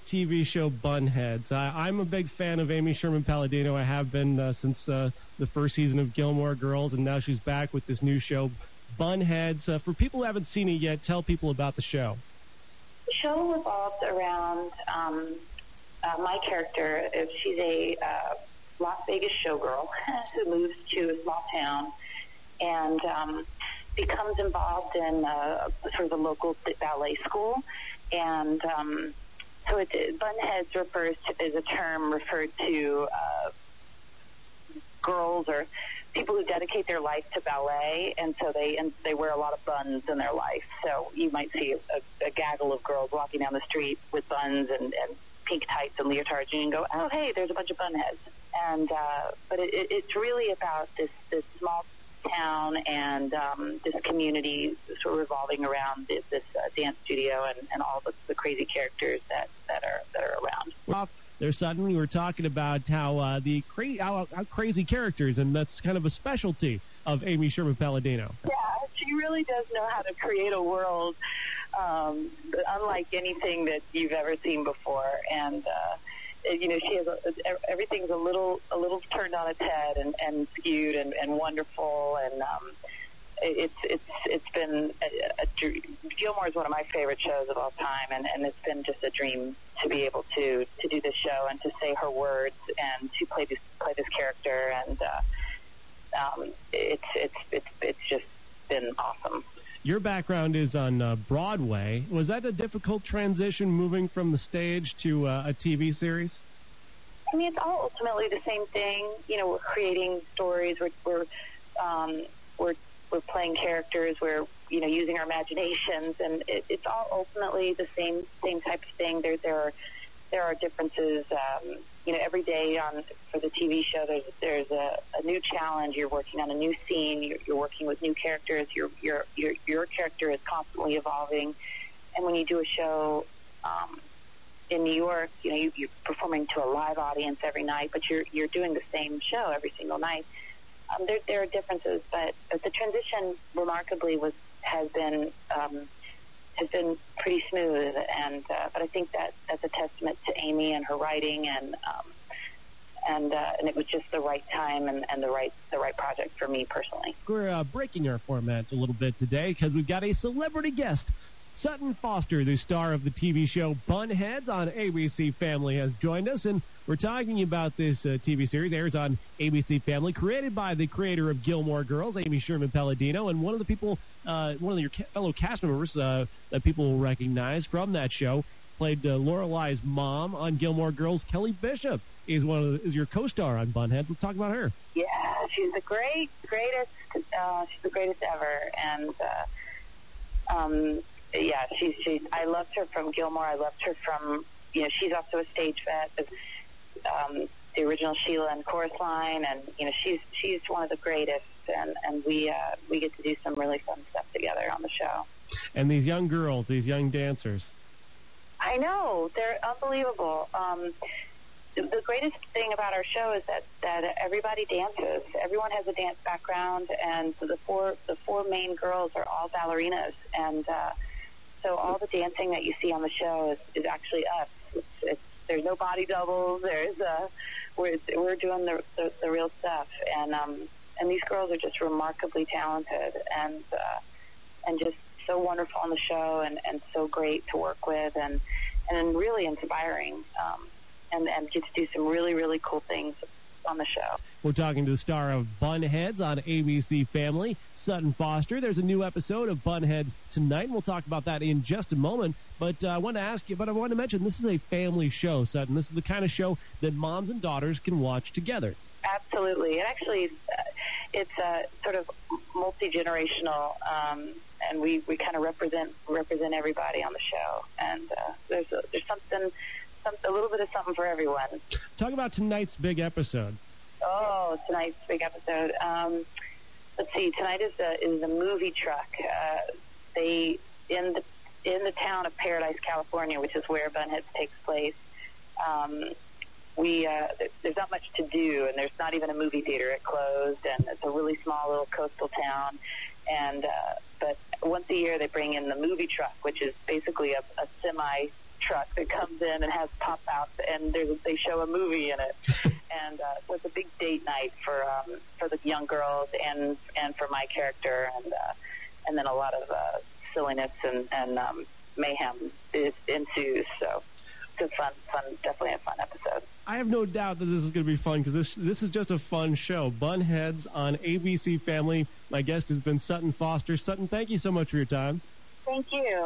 TV show Bunheads. I'm a big fan of Amy Sherman-Palladino. I have been since the first season of Gilmore Girls, and now she's back with this new show, Bunheads. For people who haven't seen it yet, tell people about the show. The show revolves around my character. She's a Las Vegas showgirl who moves to a small town and becomes involved in sort of a local ballet school. And so Bunheads is a term referred to girls or people who dedicate their life to ballet, and so they wear a lot of buns in their life. So you might see a gaggle of girls walking down the street with buns and pink tights and leotards, and you can go, oh, hey, there's a bunch of bunheads. And but it's really about this small town and this community sort of revolving around this dance studio and all the crazy characters that are around. Well, there's Sutton. We were talking about how how crazy characters, and that's kind of a specialty of Amy Sherman-Palladino. Yeah, she really does know how to create a world unlike anything that you've ever seen before, and she has everything's a little turned on its head and skewed and wonderful, and it's been a Gilmore is one of my favorite shows of all time, and it's been just a dream to be able to do this show and to say her words and to play this character, and it's just been awesome. Your background is on Broadway. Was that a difficult transition moving from the stage to a TV series? I mean, it's all ultimately the same thing. We're creating stories. We're playing characters. We're using our imaginations, and it's all ultimately the same type of thing. There are differences. Every day for the TV show, there's a new challenge. You're working on a new scene. You're working with new characters. Your character is constantly evolving. And when you do a show in New York, you're performing to a live audience every night, but you're doing the same show every single night. There are differences, but the transition remarkably has been pretty smooth, and but I think that's a testament to Amy and her writing, and it was just the right time and the right project for me personally. We're breaking our format a little bit today because we've got a celebrity guest. Sutton Foster, the star of the TV show Bunheads on ABC Family, has joined us, and we're talking about this TV series. Airs on ABC Family, created by the creator of Gilmore Girls, Amy Sherman-Palladino, and one of your fellow cast members that people will recognize from that show, played Lorelai's mom on Gilmore Girls. Kelly Bishop is your co-star on Bunheads. Let's talk about her. Yeah, she's the greatest. She's the greatest ever, and yeah, she's. I loved her from Gilmore. I loved her from. She's also a stage vet of the original Sheila and Chorus Line, and she's one of the greatest. And we get to do some really fun stuff together on the show. And these young girls, these young dancers. I know, they're unbelievable. The greatest thing about our show is that everybody dances. Everyone has a dance background, and the four main girls are all ballerinas, and so all the dancing that you see on the show is actually us. There's no body doubles. We're doing the real stuff, and these girls are just remarkably talented and just so wonderful on the show, and so great to work with, and really inspiring, and get to do some really, really cool things on the show. We're talking to the star of Bunheads on ABC Family, Sutton Foster. There's a new episode of Bunheads tonight, and we'll talk about that in just a moment. But I want to mention this is a family show, Sutton. This is the kind of show that moms and daughters can watch together. Absolutely. And actually, it's sort of multi-generational, and we kind of represent everybody on the show. And there's something, a little bit of something for everyone. Talk about tonight's big episode. Oh, tonight's big episode. Let's see. Tonight is the movie truck. They in the town of Paradise, California, which is where Bunheads takes place. There's not much to do, and there's not even a movie theater. It closed, and it's a really small little coastal town. And but once a year they bring in the movie truck, which is basically a semi truck that comes in and has pop outs, and they show a movie in it. And so it's a big date night for the young girls and for my character, and then a lot of silliness and mayhem ensues. So it's fun, definitely a fun episode. I have no doubt that this is going to be fun because this is just a fun show. Bunheads on ABC Family. My guest has been Sutton Foster. Sutton, thank you so much for your time. Thank you.